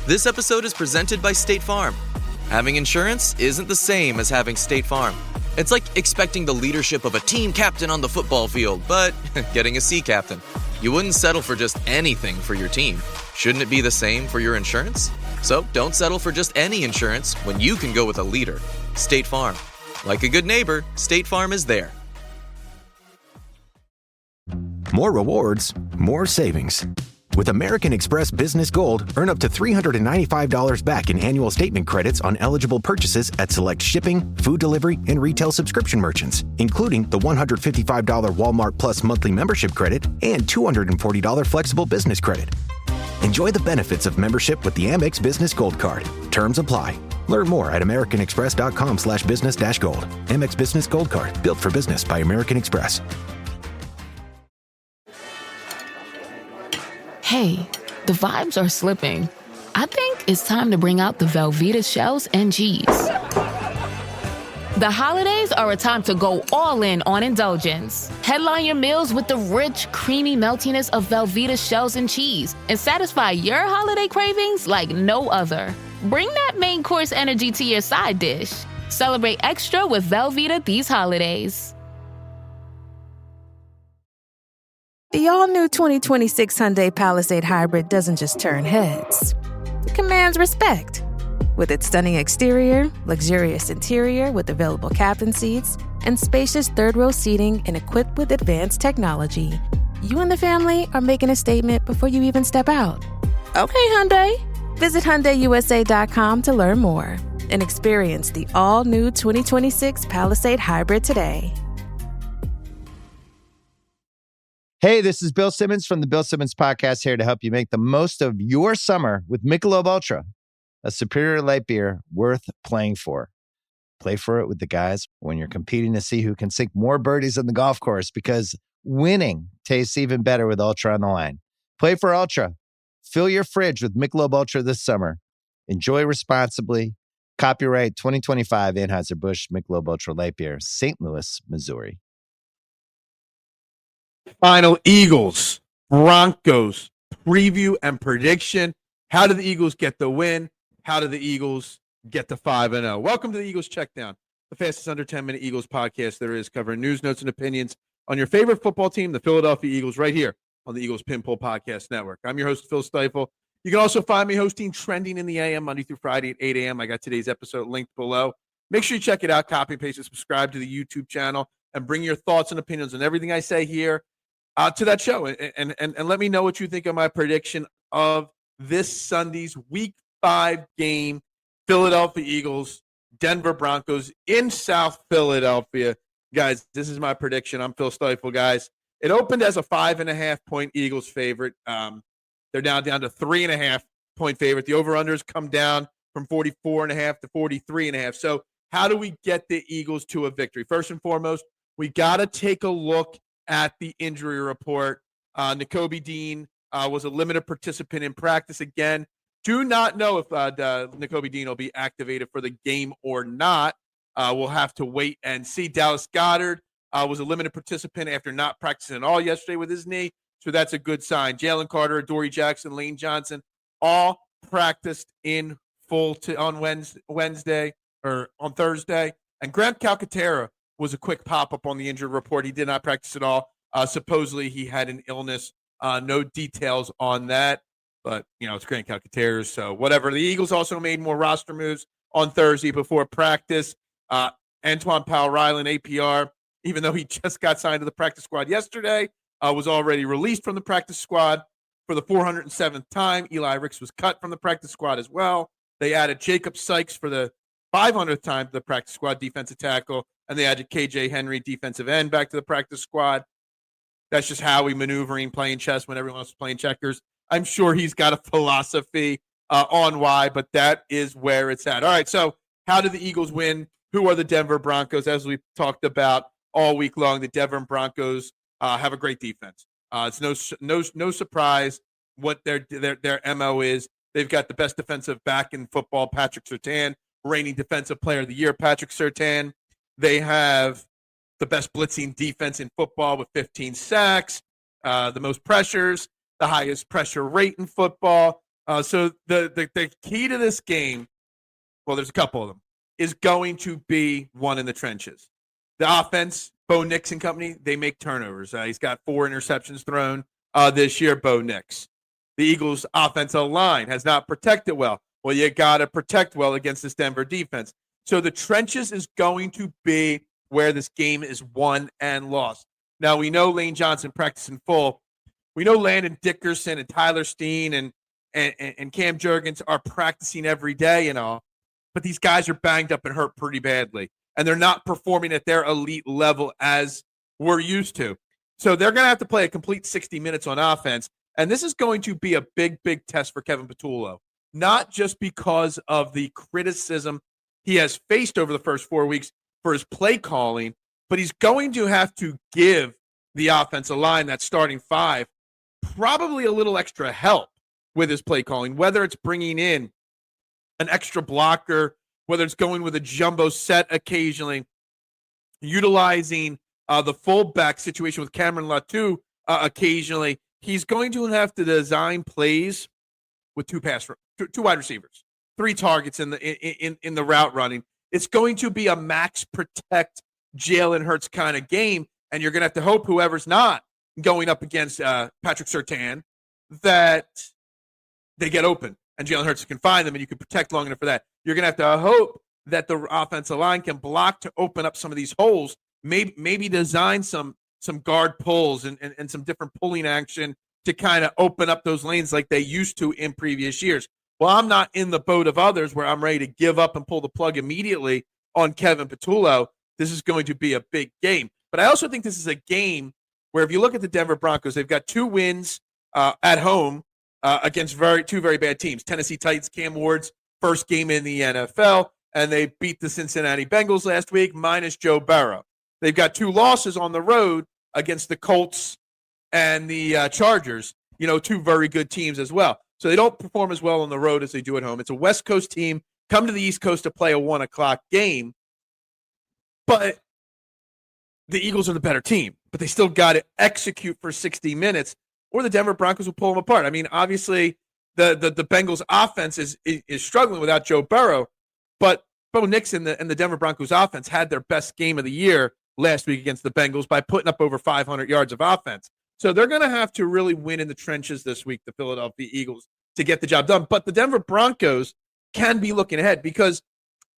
This episode is presented by State Farm. Having insurance isn't the same as having State Farm. It's like expecting the leadership of a team captain on the football field, but getting a sea captain. You wouldn't settle for just anything for your team. Shouldn't it be the same for your insurance? So don't settle for just any insurance when you can go with a leader. State Farm. Like a good neighbor, State Farm is there. More rewards, more savings. With American Express Business Gold, earn up to $395 back in annual statement credits on eligible purchases at select shipping, food delivery, and retail subscription merchants, including the $155 Walmart Plus monthly membership credit and $240 flexible business credit. Enjoy the benefits of membership with the Amex Business Gold Card. Terms apply. Learn more at americanexpress.com/business-gold. Amex Business Gold Card. Built for business by American Express. Hey, the vibes are slipping. I think it's time to bring out the Velveeta shells and cheese. The holidays are a time to go all in on indulgence. Headline your meals with the rich, creamy meltiness of Velveeta shells and cheese and satisfy your holiday cravings like no other. Bring that main course energy to your side dish. Celebrate extra with Velveeta these holidays. The all-new 2026 Hyundai Palisade Hybrid doesn't just turn heads. It commands respect. With its stunning exterior, luxurious interior with available captain seats, and spacious third-row seating and equipped with advanced technology, you and the family are making a statement before you even step out. Okay, Hyundai. Visit HyundaiUSA.com to learn more and experience the all-new 2026 Palisade Hybrid today. Hey, this is Bill Simmons from the Bill Simmons Podcast, here to help you make the most of your summer with Michelob Ultra, a superior light beer worth playing for. Play for it with the guys when you're competing to see who can sink more birdies on the golf course, because winning tastes even better with Ultra on the line. Play for Ultra. Fill your fridge with Michelob Ultra this summer. Enjoy responsibly. Copyright 2025 Anheuser-Busch Michelob Ultra Light Beer, St. Louis, Missouri. Final Eagles, Broncos preview and prediction. How did the Eagles get the win? How did the Eagles get to 5-0? Welcome to the Eagles Checkdown, the fastest under 10-minute Eagles podcast there is, covering news, notes, and opinions on your favorite football team, the Philadelphia Eagles, right here on the Eagles Pinpool Podcast Network. I'm your host, Phil Stiefel. You can also find me hosting Trending in the AM Monday through Friday at 8 a.m. I got today's episode linked below. Make sure you check it out, copy, paste, and subscribe to the YouTube channel, and bring your thoughts and opinions on everything I say here to that show, and let me know what you think of my prediction of this Sunday's Week 5 game, Philadelphia Eagles, Denver Broncos in South Philadelphia. Guys, this is my prediction. I'm Phil Stiefel, guys. It opened as a 5.5-point Eagles favorite. They're now down to 3.5-point favorite. The over-unders come down from 44.5 to 43.5. So how do we get the Eagles to a victory? First and foremost, we got to take a look at the injury report. Nakobe Dean was a limited participant in practice again. Do not know if Nakobe Dean will be activated for the game or not. We'll have to wait and see. Dallas Goedert was a limited participant after not practicing at all yesterday with his knee, so that's a good sign. Jalen Carter, Dory Jackson, Lane Johnson, all practiced in full on Wednesday or on Thursday. And Grant Calcaterra was a quick pop-up on the injured report. He did not practice at all. Supposedly he had an illness. No details on that. But, it's Grant Calcaterra, so whatever. The Eagles also made more roster moves on Thursday before practice. Antoine Powell-Ryland, APR, even though he just got signed to the practice squad yesterday, was already released from the practice squad for the 407th time. Eli Ricks was cut from the practice squad as well. They added Jacob Sykes for the 500th time to the practice squad, defensive tackle. And they added KJ Henry, defensive end, back to the practice squad. That's just Howie maneuvering, playing chess when everyone else is playing checkers. I'm sure he's got a philosophy on why, but that is where it's at. All right, so how did the Eagles win? Who are the Denver Broncos? As we talked about all week long, the Denver Broncos have a great defense. It's no surprise what their MO is. They've got the best defensive back in football, Patrick Surtain, reigning defensive player of the year, Patrick Surtain. They have the best blitzing defense in football with 15 sacks, the most pressures, the highest pressure rate in football. So the key to this game, well, there's a couple of them, is going to be one in the trenches. The offense, Bo Nix and company, they make turnovers. He's got 4 interceptions thrown this year, Bo Nix. The Eagles' offensive line has not protected well. Well, you got to protect well against this Denver defense. So the trenches is going to be where this game is won and lost. Now, we know Lane Johnson practicing full. We know Landon Dickerson and Tyler Steen and Cam Jurgens are practicing every day and all, but these guys are banged up and hurt pretty badly, and they're not performing at their elite level as we're used to. So they're going to have to play a complete 60 minutes on offense, and this is going to be a big, big test for Kevin Patullo, not just because of the criticism he has faced over the first 4 weeks for his play calling, but he's going to have to give the offensive line, that starting 5, probably a little extra help with his play calling, whether it's bringing in an extra blocker, whether it's going with a jumbo set occasionally, utilizing the fullback situation with Cameron Latu occasionally. He's going to have to design plays with two wide receivers, 3 targets in the route running. It's going to be a max protect Jalen Hurts kind of game, and you're going to have to hope whoever's not going up against Patrick Surtain that they get open and Jalen Hurts can find them and you can protect long enough for that. You're going to have to hope that the offensive line can block to open up some of these holes, maybe design some guard pulls and some different pulling action to kind of open up those lanes like they used to in previous years. Well, I'm not in the boat of others where I'm ready to give up and pull the plug immediately on Kevin Patullo. This is going to be a big game. But I also think this is a game where if you look at the Denver Broncos, they've got 2 wins at home against two very bad teams. Tennessee Titans, Cam Ward's first game in the NFL, and they beat the Cincinnati Bengals last week, minus Joe Burrow. They've got 2 losses on the road against the Colts and the Chargers, 2 very good teams as well. So they don't perform as well on the road as they do at home. It's a West Coast team, come to the East Coast to play a 1 o'clock game, but the Eagles are the better team, but they still got to execute for 60 minutes or the Denver Broncos will pull them apart. I mean, obviously, the Bengals offense is struggling without Joe Burrow, but Bo Nix and the Denver Broncos offense had their best game of the year last week against the Bengals by putting up over 500 yards of offense. So they're going to have to really win in the trenches this week, the Philadelphia Eagles, to get the job done. But the Denver Broncos can be looking ahead because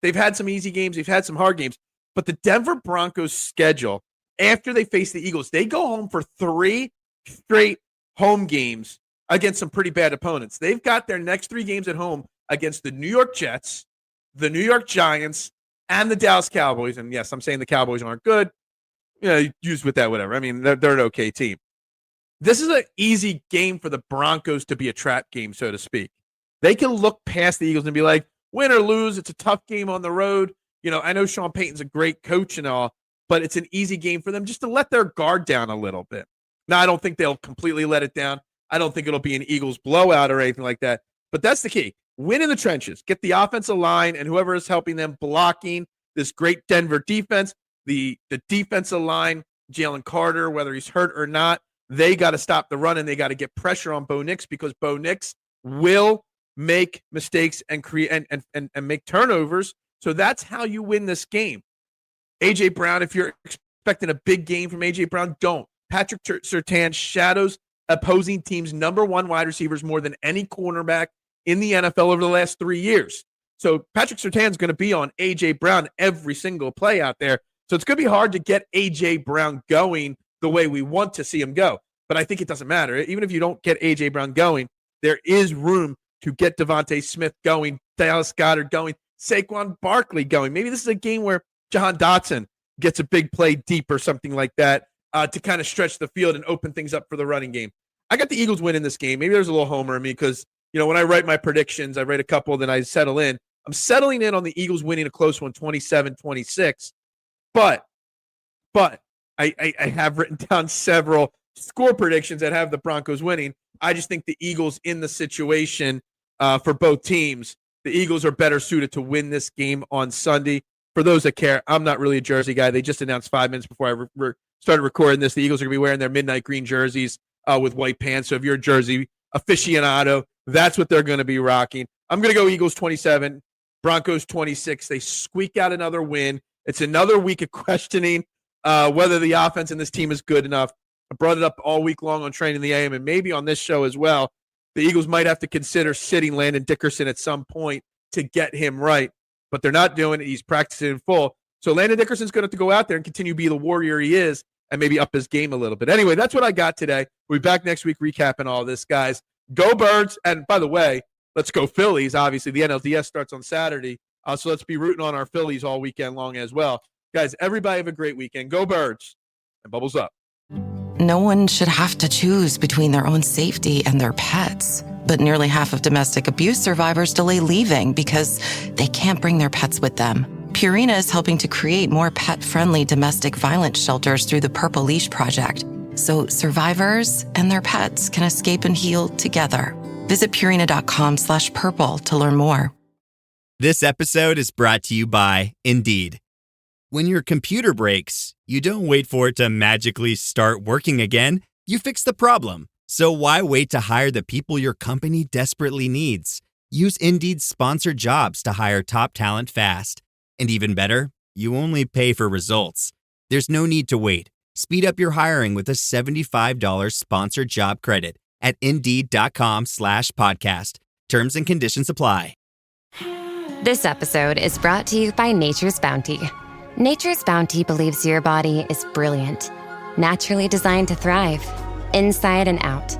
they've had some easy games, they've had some hard games, but the Denver Broncos schedule, after they face the Eagles, they go home for 3 straight home games against some pretty bad opponents. They've got their next 3 games at home against the New York Jets, the New York Giants, and the Dallas Cowboys. And yes, I'm saying the Cowboys aren't good. Use with that, whatever. I mean, they're an okay team. This is an easy game for the Broncos to be a trap game, so to speak. They can look past the Eagles and be like, win or lose, it's a tough game on the road. I know Sean Payton's a great coach and all, but it's an easy game for them just to let their guard down a little bit. Now, I don't think they'll completely let it down. I don't think it'll be an Eagles blowout or anything like that, but that's the key. Win in the trenches. Get the offensive line and whoever is helping them blocking this great Denver defense. The defensive line, Jalen Carter, whether he's hurt or not, they got to stop the run and they got to get pressure on Bo Nix because Bo Nix will make mistakes and create and make turnovers. So that's how you win this game. A.J. Brown, if you're expecting a big game from A.J. Brown, don't. Patrick Surtain shadows opposing teams' number 1 wide receivers more than any cornerback in the NFL over the last 3 years. So Patrick Surtain's going to be on A.J. Brown every single play out there. So it's going to be hard to get A.J. Brown going the way we want to see him go. But I think it doesn't matter. Even if you don't get A.J. Brown going, there is room to get Devontae Smith going, Dallas Goedert going, Saquon Barkley going. Maybe this is a game where Jahan Dotson gets a big play deep or something like that to kind of stretch the field and open things up for the running game. I got the Eagles winning this game. Maybe there's a little homer in me because, when I write my predictions, I write a couple, then I settle in. I'm settling in on the Eagles winning a close one, 27-26. But I have written down several score predictions that have the Broncos winning. I just think the Eagles in the situation for both teams, the Eagles are better suited to win this game on Sunday. For those that care, I'm not really a jersey guy. They just announced 5 minutes before I started recording this. The Eagles are going to be wearing their midnight green jerseys with white pants. So if you're a jersey aficionado, that's what they're going to be rocking. I'm going to go Eagles 27, Broncos 26. They squeak out another win. It's another week of questioning whether the offense in this team is good enough. I brought it up all week long on Training the AM and maybe on this show as well. The Eagles might have to consider sitting Landon Dickerson at some point to get him right, but they're not doing it. He's practicing in full. So Landon Dickerson's going to have to go out there and continue to be the warrior he is and maybe up his game a little bit. Anyway, that's what I got today. We'll be back next week recapping all this, guys. Go Birds. And by the way, let's go Phillies. Obviously, the NLDS starts on Saturday. So let's be rooting on our Phillies all weekend long as well. Guys, everybody have a great weekend. Go Birds. And bubbles up. No one should have to choose between their own safety and their pets. But nearly half of domestic abuse survivors delay leaving because they can't bring their pets with them. Purina is helping to create more pet-friendly domestic violence shelters through the Purple Leash Project, so survivors and their pets can escape and heal together. Visit Purina.com/purple to learn more. This episode is brought to you by Indeed. When your computer breaks, you don't wait for it to magically start working again. You fix the problem. So why wait to hire the people your company desperately needs? Use Indeed's sponsored jobs to hire top talent fast. And even better, you only pay for results. There's no need to wait. Speed up your hiring with a $75 sponsored job credit at Indeed.com/podcast. Terms and conditions apply. This episode is brought to you by Nature's Bounty. Nature's Bounty believes your body is brilliant, naturally designed to thrive, inside and out.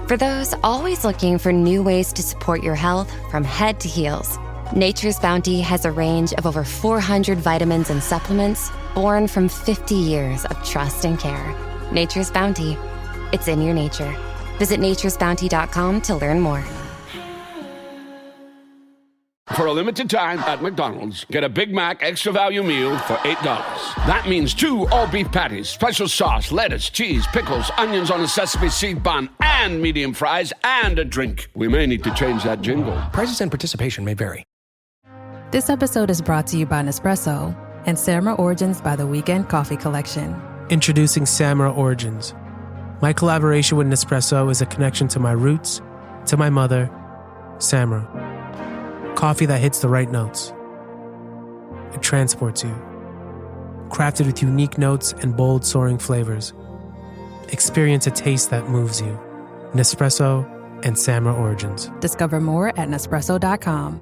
For those always looking for new ways to support your health from head to heels, Nature's Bounty has a range of over 400 vitamins and supplements born from 50 years of trust and care. Nature's Bounty. It's in your nature. Visit naturesbounty.com to learn more. For a limited time at McDonald's, get a Big Mac Extra Value Meal for $8. That means 2 all-beef patties, special sauce, lettuce, cheese, pickles, onions on a sesame seed bun, and medium fries, and a drink. We may need to change that jingle. Prices and participation may vary. This episode is brought to you by Nespresso and Samra Origins by the Weekend Coffee Collection. Introducing Samra Origins. My collaboration with Nespresso is a connection to my roots, to my mother, Samra. Coffee that hits the right notes. It transports you. Crafted with unique notes and bold, soaring flavors. Experience a taste that moves you. Nespresso and Samra Origins. Discover more at Nespresso.com.